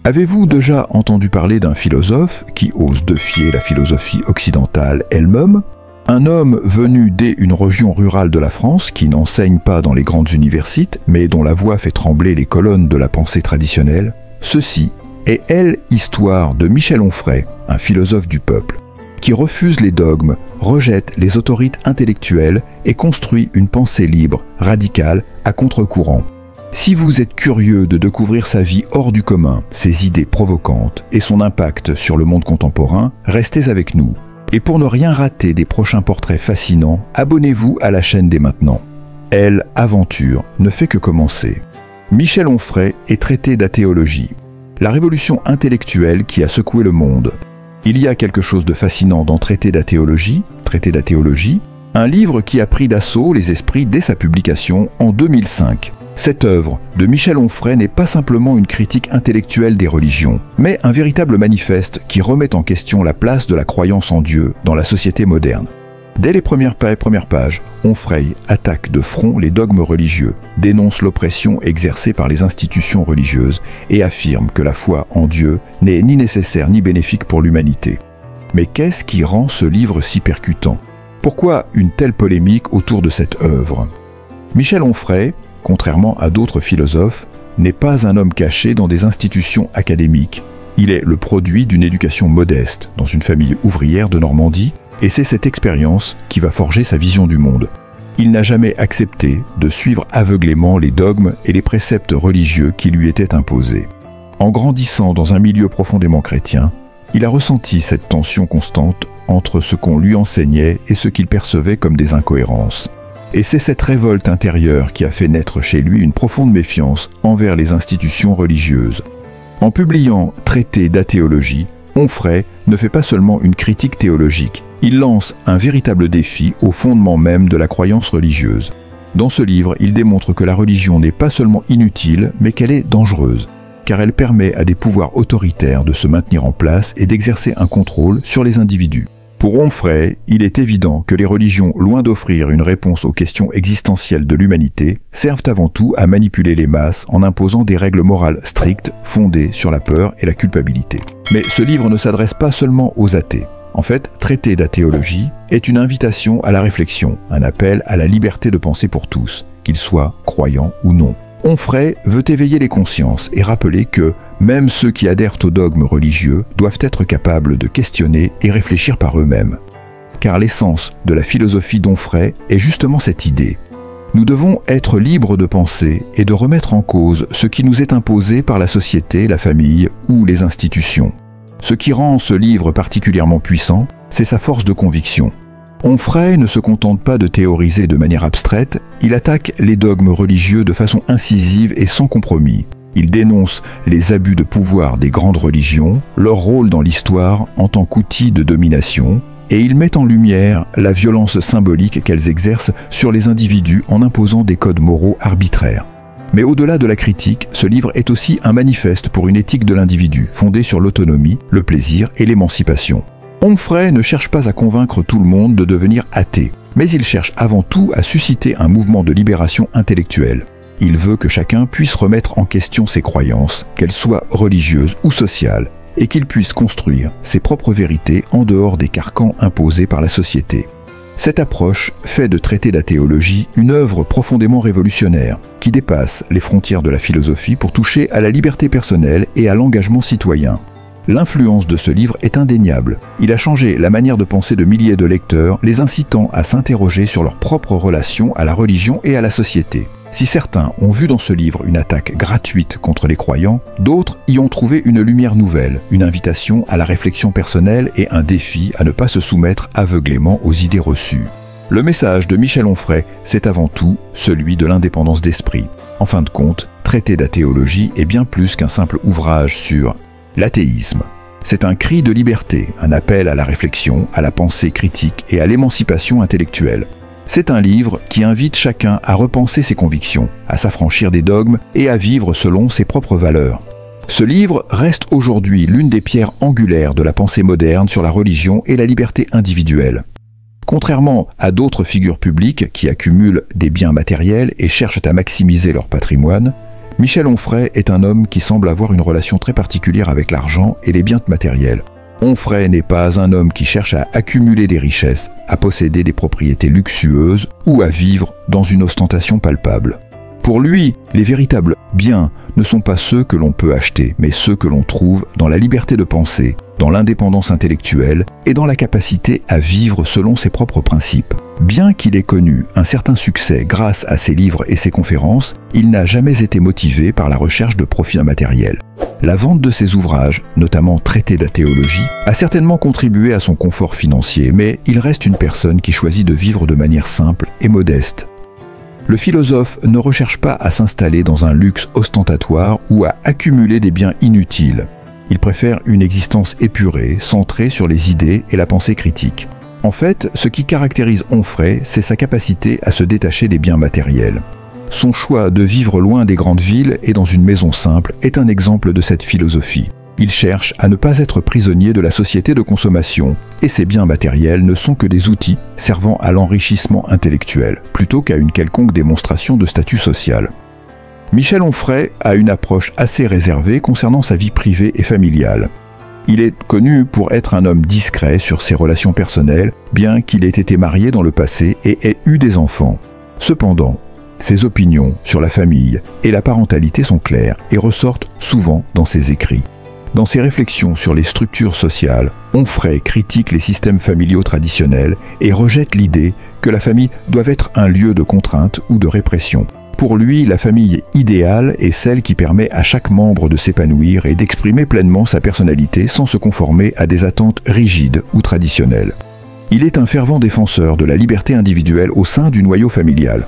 Avez-vous déjà entendu parler d'un philosophe qui ose défier la philosophie occidentale elle-même? Un homme venu dès une région rurale de la France qui n'enseigne pas dans les grandes universités, mais dont la voix fait trembler les colonnes de la pensée traditionnelle. Ceci est l'histoire de Michel Onfray, un philosophe du peuple, qui refuse les dogmes, rejette les autorités intellectuelles et construit une pensée libre, radicale, à contre-courant. Si vous êtes curieux de découvrir sa vie hors du commun, ses idées provocantes et son impact sur le monde contemporain, restez avec nous. Et pour ne rien rater des prochains portraits fascinants, abonnez-vous à la chaîne dès maintenant. Aventure ne fait que commencer. Michel Onfray est traité d'athéologie, la révolution intellectuelle qui a secoué le monde. Il y a quelque chose de fascinant dans Traité d'athéologie, un livre qui a pris d'assaut les esprits dès sa publication en 2005. Cette œuvre de Michel Onfray n'est pas simplement une critique intellectuelle des religions, mais un véritable manifeste qui remet en question la place de la croyance en Dieu dans la société moderne. Dès les premières pages, Onfray attaque de front les dogmes religieux, dénonce l'oppression exercée par les institutions religieuses et affirme que la foi en Dieu n'est ni nécessaire ni bénéfique pour l'humanité. Mais qu'est-ce qui rend ce livre si percutant? Pourquoi une telle polémique autour de cette œuvre? Michel Onfray, contrairement à d'autres philosophes, n'est pas un homme caché dans des institutions académiques. Il est le produit d'une éducation modeste dans une famille ouvrière de Normandie, et c'est cette expérience qui va forger sa vision du monde. Il n'a jamais accepté de suivre aveuglément les dogmes et les préceptes religieux qui lui étaient imposés. En grandissant dans un milieu profondément chrétien, il a ressenti cette tension constante entre ce qu'on lui enseignait et ce qu'il percevait comme des incohérences. Et c'est cette révolte intérieure qui a fait naître chez lui une profonde méfiance envers les institutions religieuses. En publiant Traité d'athéologie, Onfray ne fait pas seulement une critique théologique, il lance un véritable défi au fondement même de la croyance religieuse. Dans ce livre, il démontre que la religion n'est pas seulement inutile, mais qu'elle est dangereuse, car elle permet à des pouvoirs autoritaires de se maintenir en place et d'exercer un contrôle sur les individus. Pour Onfray, il est évident que les religions, loin d'offrir une réponse aux questions existentielles de l'humanité, servent avant tout à manipuler les masses en imposant des règles morales strictes fondées sur la peur et la culpabilité. Mais ce livre ne s'adresse pas seulement aux athées. En fait, Traité d'athéologie est une invitation à la réflexion, un appel à la liberté de penser pour tous, qu'ils soient croyants ou non. Onfray veut éveiller les consciences et rappeler que même ceux qui adhèrent aux dogmes religieux doivent être capables de questionner et réfléchir par eux-mêmes. Car l'essence de la philosophie d'Onfray est justement cette idée. Nous devons être libres de penser et de remettre en cause ce qui nous est imposé par la société, la famille ou les institutions. Ce qui rend ce livre particulièrement puissant, c'est sa force de conviction. Onfray ne se contente pas de théoriser de manière abstraite, il attaque les dogmes religieux de façon incisive et sans compromis. Il dénonce les abus de pouvoir des grandes religions, leur rôle dans l'histoire en tant qu'outil de domination, et il met en lumière la violence symbolique qu'elles exercent sur les individus en imposant des codes moraux arbitraires. Mais au-delà de la critique, ce livre est aussi un manifeste pour une éthique de l'individu, fondée sur l'autonomie, le plaisir et l'émancipation. Onfray ne cherche pas à convaincre tout le monde de devenir athée, mais il cherche avant tout à susciter un mouvement de libération intellectuelle. Il veut que chacun puisse remettre en question ses croyances, qu'elles soient religieuses ou sociales, et qu'il puisse construire ses propres vérités en dehors des carcans imposés par la société. Cette approche fait de Traité d'athéologie une œuvre profondément révolutionnaire, qui dépasse les frontières de la philosophie pour toucher à la liberté personnelle et à l'engagement citoyen. L'influence de ce livre est indéniable. Il a changé la manière de penser de milliers de lecteurs, les incitant à s'interroger sur leur propre relation à la religion et à la société. Si certains ont vu dans ce livre une attaque gratuite contre les croyants, d'autres y ont trouvé une lumière nouvelle, une invitation à la réflexion personnelle et un défi à ne pas se soumettre aveuglément aux idées reçues. Le message de Michel Onfray, c'est avant tout celui de l'indépendance d'esprit. En fin de compte, Traité d'athéologie est bien plus qu'un simple ouvrage sur l'athéisme. C'est un cri de liberté, un appel à la réflexion, à la pensée critique et à l'émancipation intellectuelle. C'est un livre qui invite chacun à repenser ses convictions, à s'affranchir des dogmes et à vivre selon ses propres valeurs. Ce livre reste aujourd'hui l'une des pierres angulaires de la pensée moderne sur la religion et la liberté individuelle. Contrairement à d'autres figures publiques qui accumulent des biens matériels et cherchent à maximiser leur patrimoine, Michel Onfray est un homme qui semble avoir une relation très particulière avec l'argent et les biens matériels. Onfray n'est pas un homme qui cherche à accumuler des richesses, à posséder des propriétés luxueuses ou à vivre dans une ostentation palpable. Pour lui, les véritables biens ne sont pas ceux que l'on peut acheter, mais ceux que l'on trouve dans la liberté de penser, dans l'indépendance intellectuelle et dans la capacité à vivre selon ses propres principes. Bien qu'il ait connu un certain succès grâce à ses livres et ses conférences, il n'a jamais été motivé par la recherche de profits matériels. La vente de ses ouvrages, notamment traités de théologie, a certainement contribué à son confort financier, mais il reste une personne qui choisit de vivre de manière simple et modeste. Le philosophe ne recherche pas à s'installer dans un luxe ostentatoire ou à accumuler des biens inutiles. Il préfère une existence épurée, centrée sur les idées et la pensée critique. En fait, ce qui caractérise Onfray, c'est sa capacité à se détacher des biens matériels. Son choix de vivre loin des grandes villes et dans une maison simple est un exemple de cette philosophie. Il cherche à ne pas être prisonnier de la société de consommation, et ses biens matériels ne sont que des outils servant à l'enrichissement intellectuel, plutôt qu'à une quelconque démonstration de statut social. Michel Onfray a une approche assez réservée concernant sa vie privée et familiale. Il est connu pour être un homme discret sur ses relations personnelles, bien qu'il ait été marié dans le passé et ait eu des enfants. Cependant, ses opinions sur la famille et la parentalité sont claires et ressortent souvent dans ses écrits. Dans ses réflexions sur les structures sociales, Onfray critique les systèmes familiaux traditionnels et rejette l'idée que la famille doit être un lieu de contrainte ou de répression. Pour lui, la famille idéale est celle qui permet à chaque membre de s'épanouir et d'exprimer pleinement sa personnalité sans se conformer à des attentes rigides ou traditionnelles. Il est un fervent défenseur de la liberté individuelle au sein du noyau familial.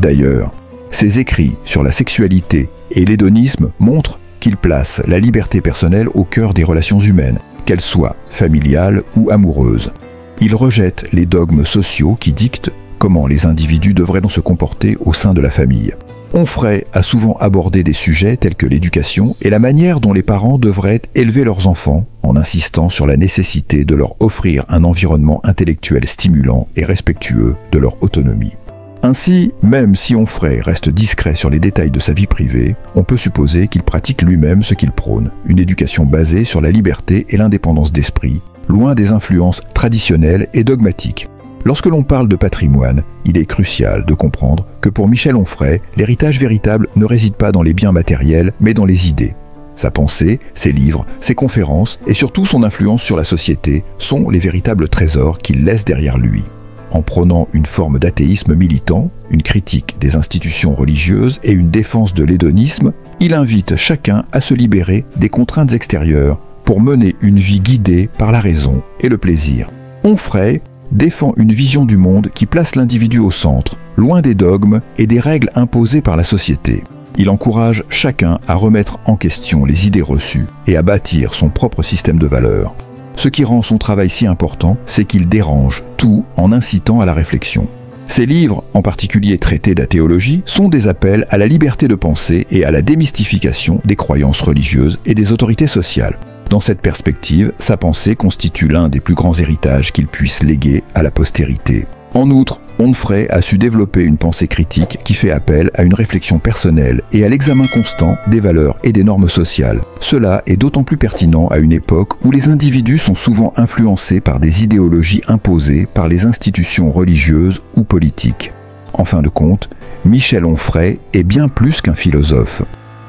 D'ailleurs, ses écrits sur la sexualité et l'hédonisme montrent qu'il place la liberté personnelle au cœur des relations humaines, qu'elles soient familiales ou amoureuses. Il rejette les dogmes sociaux qui dictent comment les individus devraient se comporter au sein de la famille. Onfray a souvent abordé des sujets tels que l'éducation et la manière dont les parents devraient élever leurs enfants, en insistant sur la nécessité de leur offrir un environnement intellectuel stimulant et respectueux de leur autonomie. Ainsi, même si Onfray reste discret sur les détails de sa vie privée, on peut supposer qu'il pratique lui-même ce qu'il prône, une éducation basée sur la liberté et l'indépendance d'esprit, loin des influences traditionnelles et dogmatiques. Lorsque l'on parle de patrimoine, il est crucial de comprendre que pour Michel Onfray, l'héritage véritable ne réside pas dans les biens matériels, mais dans les idées. Sa pensée, ses livres, ses conférences et surtout son influence sur la société sont les véritables trésors qu'il laisse derrière lui. En prônant une forme d'athéisme militant, une critique des institutions religieuses et une défense de l'hédonisme, il invite chacun à se libérer des contraintes extérieures pour mener une vie guidée par la raison et le plaisir. Onfray défend une vision du monde qui place l'individu au centre, loin des dogmes et des règles imposées par la société. Il encourage chacun à remettre en question les idées reçues et à bâtir son propre système de valeurs. Ce qui rend son travail si important, c'est qu'il dérange tout en incitant à la réflexion. Ses livres, en particulier traités de la théologie, sont des appels à la liberté de penser et à la démystification des croyances religieuses et des autorités sociales. Dans cette perspective, sa pensée constitue l'un des plus grands héritages qu'il puisse léguer à la postérité. En outre, Onfray a su développer une pensée critique qui fait appel à une réflexion personnelle et à l'examen constant des valeurs et des normes sociales. Cela est d'autant plus pertinent à une époque où les individus sont souvent influencés par des idéologies imposées par les institutions religieuses ou politiques. En fin de compte, Michel Onfray est bien plus qu'un philosophe.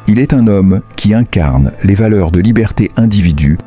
Il est un homme qui incarne les valeurs de liberté individuelle